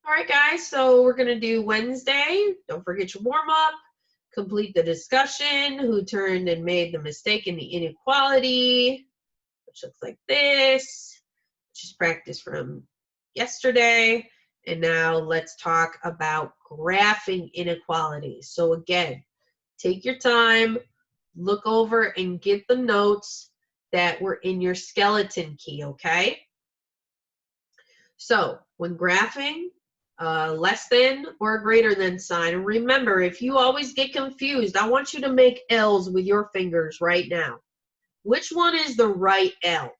All right, guys, so we're going to do Wednesday. Don't forget your warm-up. Complete the discussion. Who turned and made the mistake in the inequality, which looks like this. Just practice from yesterday. And now let's talk about graphing inequalities. So again, take your time, look over and get the notes that were in your skeleton key, okay? So when graphing, less than or greater than sign. And remember, if you always get confused, I want you to make L's with your fingers right now. Which one is the right L?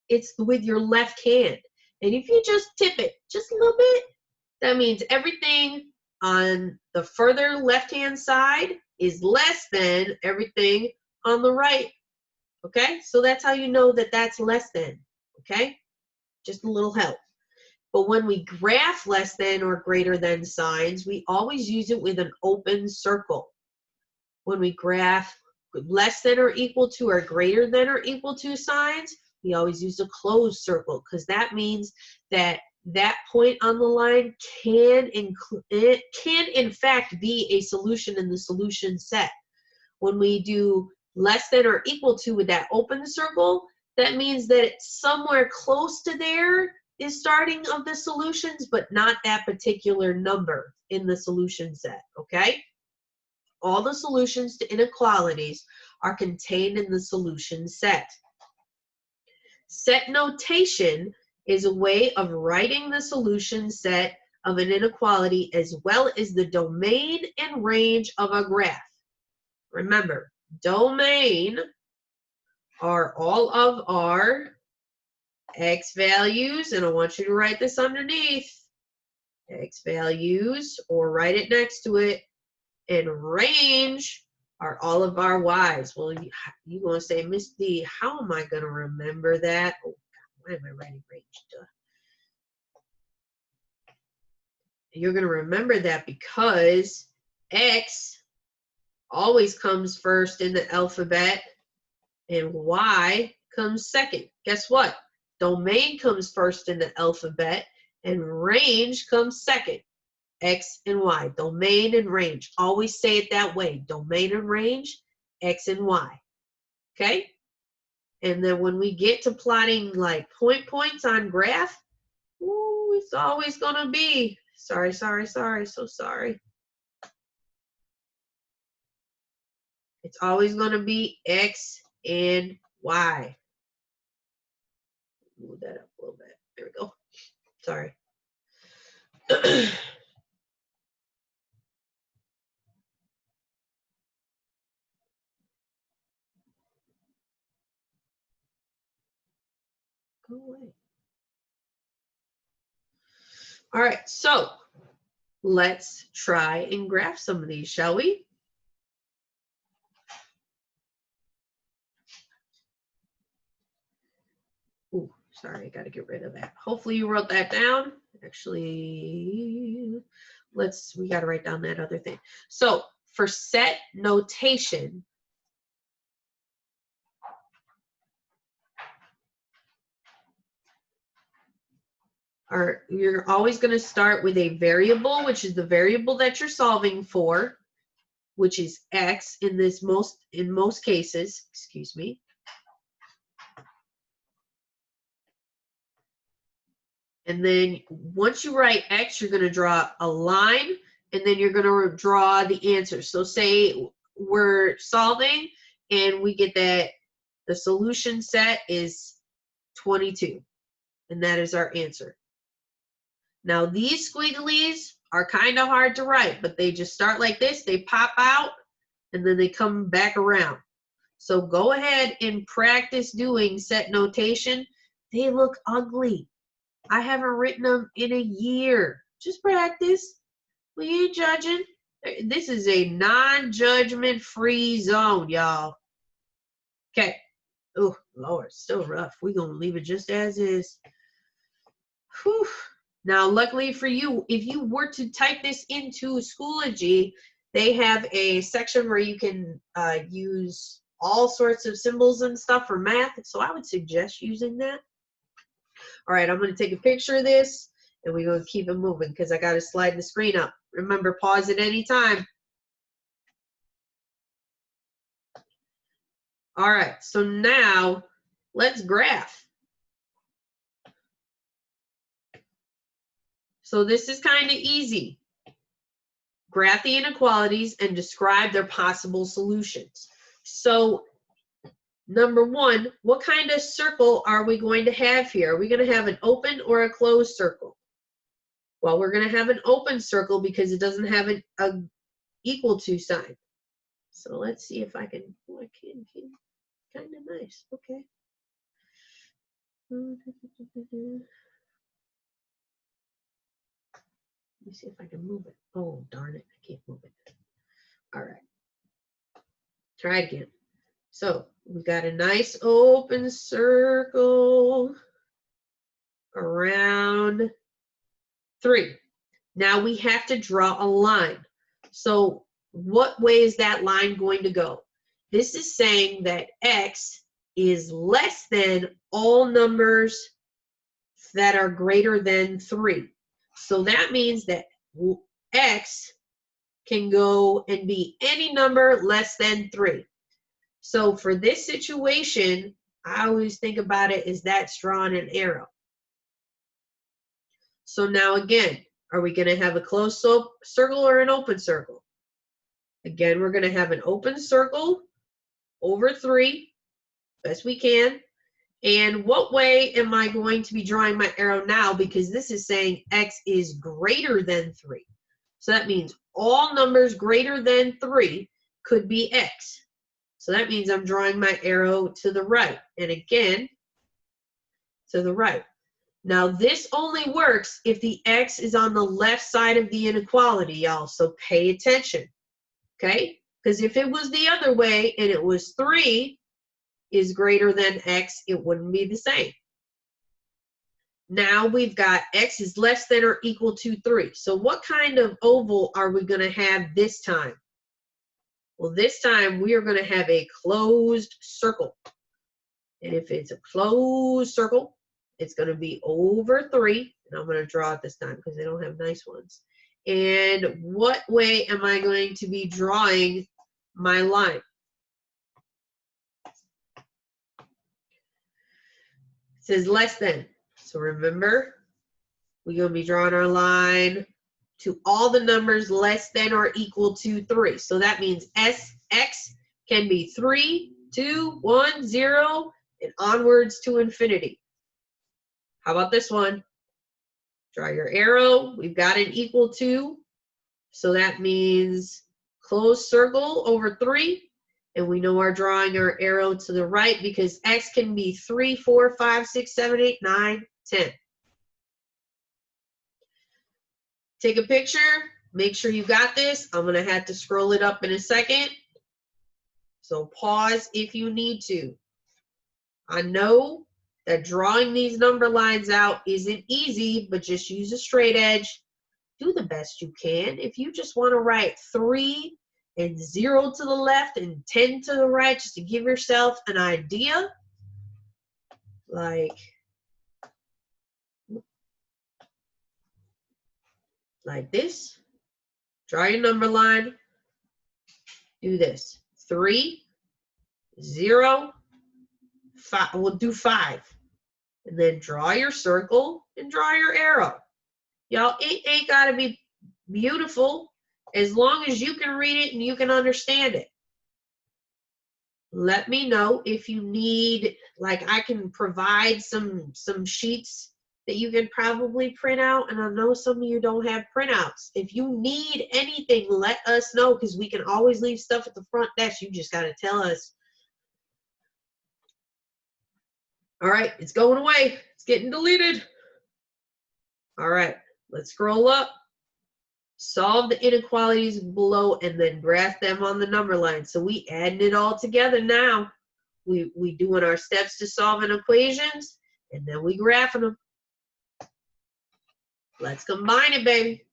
It's with your left hand. And if you just tip it just a little bit, that means everything on the further left-hand side is less than everything on the right. Okay? So that's how you know that that's less than. Okay? Just a little help. But when we graph less than or greater than signs, we always use it with an open circle. When we graph less than or equal to or greater than or equal to signs, we always use a closed circle because that means that that point on the line can in fact be a solution in the solution set. When we do less than or equal to with that open circle, that means that it's somewhere close to there is starting of the solutions, but not that particular number in the solution set, okay? All the solutions to inequalities are contained in the solution set. Set notation is a way of writing the solution set of an inequality as well as the domain and range of a graph. Remember, domain are all of our X values, and I want you to write this underneath, X values, or write it next to it, and range are all of our Y's. Well, you're going to say, Miss D, how am I going to remember that? Oh, God, why am I writing range? Duh. You're going to remember that because X always comes first in the alphabet, and Y comes second. Guess what? Domain comes first in the alphabet, and range comes second. X and Y, domain and range. Always say it that way, domain and range, X and Y. Okay? And then when we get to plotting like points on graph, ooh, it's always going to be, so sorry. It's always going to be X and Y. Move that up a little bit. There we go. Sorry. Go away. All right, so let's try and graph some of these, shall we? Ooh, sorry, I got to get rid of that. Hopefully you wrote that down. Actually, we got to write down that other thing. So for set notation, you're always going to start with a variable, which is the variable that you're solving for, which is X in most cases, excuse me. And then once you write X, you're going to draw a line, and then you're going to draw the answer. So say we're solving, and we get that the solution set is 22, and that is our answer. Now these squigglies are kind of hard to write, but they just start like this. They pop out, and then they come back around. So go ahead and practice doing set notation. They look ugly. I haven't written them in a year. Just practice. We ain't judging. This is a non-judgment free zone, y'all. Okay. Oh, Lord, still rough. We're going to leave it just as is. Whew. Now, luckily for you, if you were to type this into Schoology, they have a section where you can use all sorts of symbols and stuff for math. So I would suggest using that. All right, I'm going to take a picture of this, And we're going to keep it moving because I got to slide the screen up. Remember, pause at any time. All right, so now let's graph. So this is kind of easy. Graph the inequalities and describe their possible solutions. So number one, what kind of circle are we going to have here? Are we going to have an open or a closed circle? Well, we're going to have an open circle because it doesn't have an equal to sign. So let's see if I can, oh, I can, kind of nice, okay. Let me see if I can move it. Oh, darn it, I can't move it. All right, try it again. So we've got a nice open circle around 3. Now we have to draw a line. So what way is that line going to go? This is saying that x is less than all numbers that are greater than 3. So that means that x can go and be any number less than 3. So for this situation, I always think about it as that's drawing an arrow. So now again, are we going to have a closed circle or an open circle? Again, we're going to have an open circle over 3, best we can. And what way am I going to be drawing my arrow now? Because this is saying x is greater than 3. So that means all numbers greater than 3 could be x. So that means I'm drawing my arrow to the right. And again, to the right. Now this only works if the x is on the left side of the inequality, y'all. So pay attention, okay? Because if it was the other way and it was 3 is greater than x, it wouldn't be the same. Now we've got x is less than or equal to 3. So what kind of oval are we going to have this time? Well, this time we are going to have a closed circle. And if it's a closed circle, it's going to be over 3. And I'm going to draw it this time because they don't have nice ones. And what way am I going to be drawing my line? It says less than. So remember, we're going to be drawing our line to all the numbers less than or equal to 3. So that means x can be 3, 2, 1, 0, and onwards to infinity. How about this one? Draw your arrow. We've got an equal to. So that means closed circle over 3. And we know we're drawing our arrow to the right because x can be 3, 4, 5, 6, 7, 8, 9, 10. Take a picture. Make sure you got this. I'm going to have to scroll it up in a second. So pause if you need to. I know that drawing these number lines out isn't easy, but just use a straight edge. Do the best you can. If you just want to write 3 and 0 to the left and 10 to the right, just to give yourself an idea, like this. Draw your number line. Do this. 3, 0, 5. We'll do 5. And then draw your circle and draw your arrow. Y'all, it ain't got to be beautiful as long as you can read it and you can understand it. Let me know if you need, like I can provide some sheets that you can probably print out, and I know some of you don't have printouts. If you need anything, let us know because we can always leave stuff at the front desk. You just got to tell us. All right, it's going away. It's getting deleted. All right, let's scroll up. Solve the inequalities below and then graph them on the number line. So we adding it all together now. We doing our steps to solving equations, and then we graphing them. Let's combine it, baby.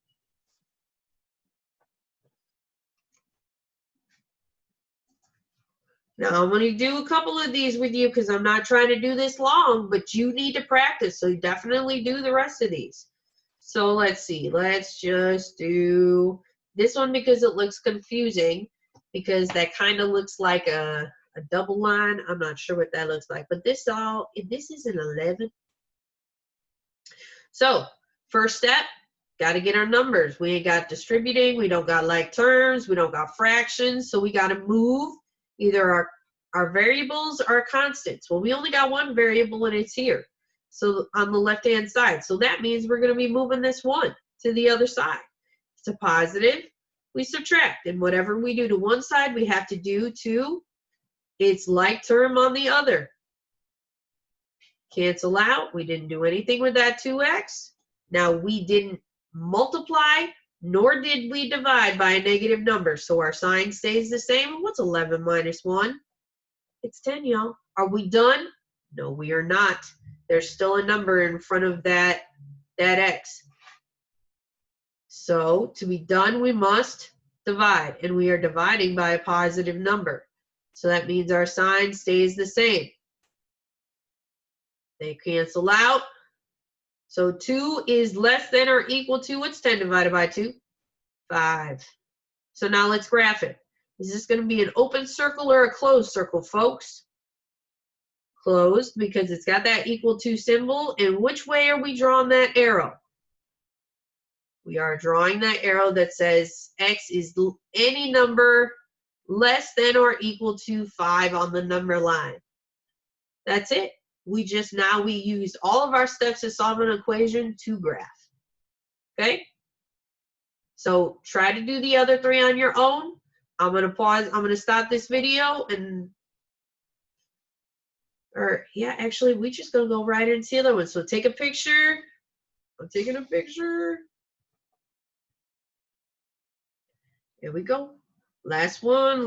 Now I'm going to do a couple of these with you because I'm not trying to do this long, but you need to practice. So definitely do the rest of these. So let's see. Let's just do this one because it looks confusing, because that kind of looks like a double line. I'm not sure what that looks like, but this is an 11. So first step, got to get our numbers. We ain't got distributing. We don't got like terms. We don't got fractions. So we got to move either our variables or our constants. Well, we only got one variable and it's here. So on the left-hand side. So that means we're going to be moving this 1 to the other side. It's a positive. We subtract. And whatever we do to one side, we have to do to its like term on the other. Cancel out. We didn't do anything with that 2x. Now we didn't multiply, nor did we divide by a negative number. So our sign stays the same. What's 11 minus 1? It's 10, y'all. Are we done? No, we are not. There's still a number in front of that x. So to be done, we must divide. And we are dividing by a positive number. So that means our sign stays the same. They cancel out. So 2 is less than or equal to, what's 10 divided by 2? 5. So now let's graph it. Is this going to be an open circle or a closed circle, folks? Closed, because it's got that equal to symbol. And which way are we drawing that arrow? We are drawing that arrow that says x is any number less than or equal to 5 on the number line. That's it. We use all of our steps to solve an equation to graph. Okay? So try to do the other 3 on your own. I'm going to pause. I'm going to stop this video actually, we're just going to go right into the other one. So take a picture. I'm taking a picture. Here we go. Last one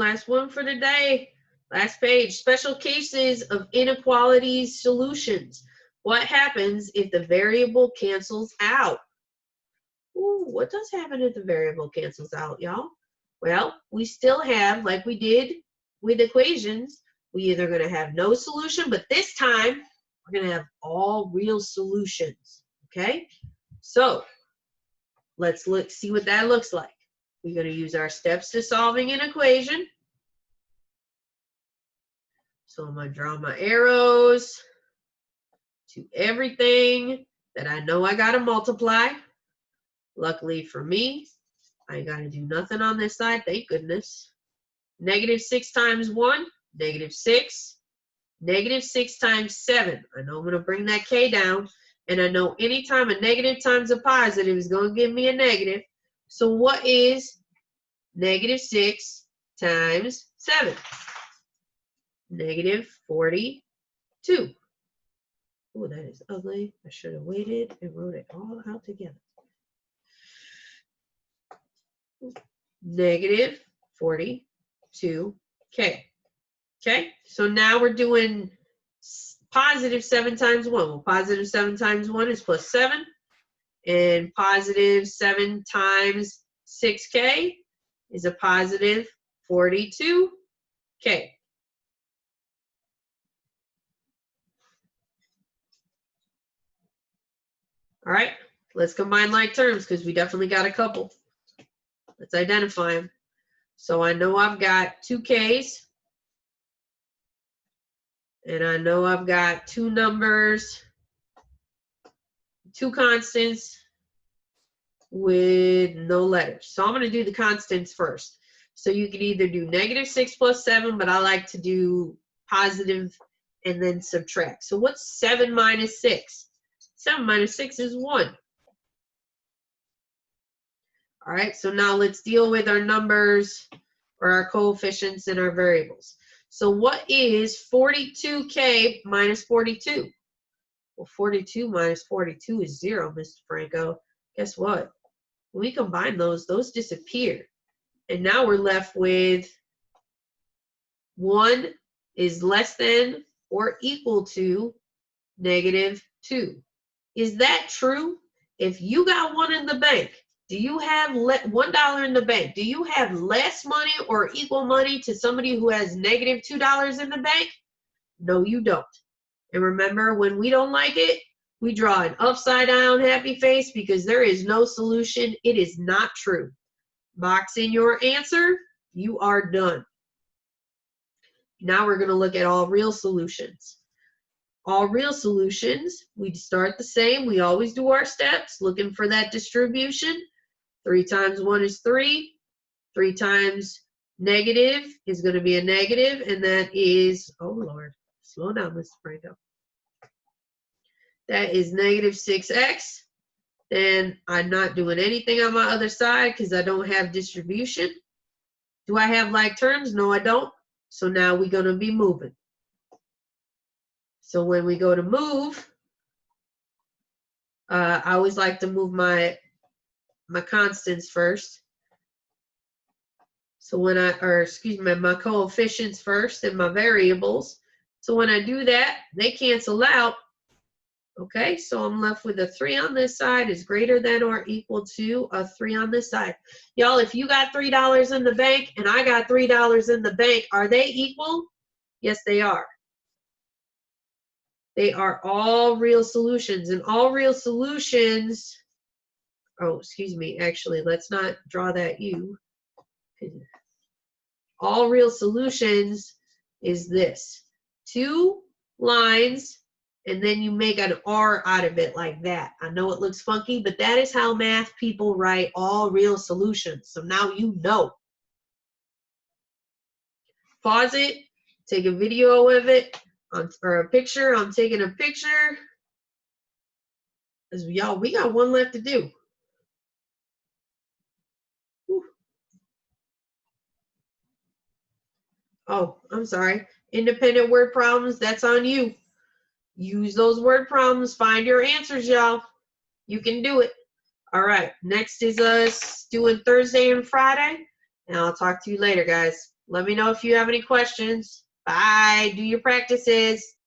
for the day. Last page, special cases of inequalities solutions. What happens if the variable cancels out? Ooh, what does happen if the variable cancels out, y'all? Well, we still have, like we did with equations, we either going to have no solution, but this time we're going to have all real solutions, okay? So let's see what that looks like. We're going to use our steps to solving an equation. So I'm going to draw my arrows to everything that I know I got to multiply. Luckily for me, I ain't got to do nothing on this side, thank goodness. Negative 6 times 1, negative 6. Negative 6 times 7. I know I'm going to bring that k down. And I know anytime a negative times a positive is going to give me a negative. So what is negative 6 times 7? Negative 42. Oh, that is ugly. I should have waited and wrote it all out together. Negative 42k. Okay, so now we're doing positive 7 times 1. Well, positive 7 times 1 is plus 7. And positive 7 times 6k is a positive 42k. All right, let's combine like terms because we definitely got a couple. Let's identify them. So I know I've got 2 k's. And I know I've got 2 numbers, 2 constants with no letters. So I'm going to do the constants first. So you can either do negative 6 plus 7, but I like to do positive and then subtract. So what's 7 minus 6? 7 minus 6 is 1. All right, so now let's deal with our numbers or our coefficients and our variables. So what is 42k minus 42? Well, 42 minus 42 is 0, Mr. Franco. Guess what? When we combine those disappear. And now we're left with 1 is less than or equal to negative 2. Is that true? If you got 1 in the bank, do you have $1 in the bank? Do you have less money or equal money to somebody who has negative $2 in the bank? No, you don't. And remember, when we don't like it, We draw an upside down happy face because there is no solution. It is not true. Box in your answer. You are done. Now we're going to look at all real solutions. All real solutions, we start the same. We always do our steps, looking for that distribution. 3 times 1 is 3. 3 times negative is going to be a negative, and that is, oh Lord, slow down, Mr. Franco. That is negative 6x. Then I'm not doing anything on my other side because I don't have distribution. Do I have like terms? No, I don't. So now we're going to be moving. So when we go to move, I always like to move my constants first. So when my coefficients first and my variables. So when I do that, they cancel out. Okay, so I'm left with a 3 on this side is greater than or equal to a 3 on this side. Y'all, if you got $3 in the bank and I got $3 in the bank, are they equal? Yes, they are. They are all real solutions. And all real solutions, oh, excuse me, actually, let's not draw that U. All real solutions is this. 2 lines, and then you make an R out of it like that. I know it looks funky, but that is how math people write all real solutions. So now you know. Pause it, take a video of it, or a picture. I'm taking a picture. Because y'all, we got one left to do. Whew. Oh, I'm sorry. Independent word problems, that's on you. Use those word problems. Find your answers, y'all. You can do it. All right. Next is us doing Thursday and Friday. And I'll talk to you later, guys. Let me know if you have any questions. Bye. Do your practices.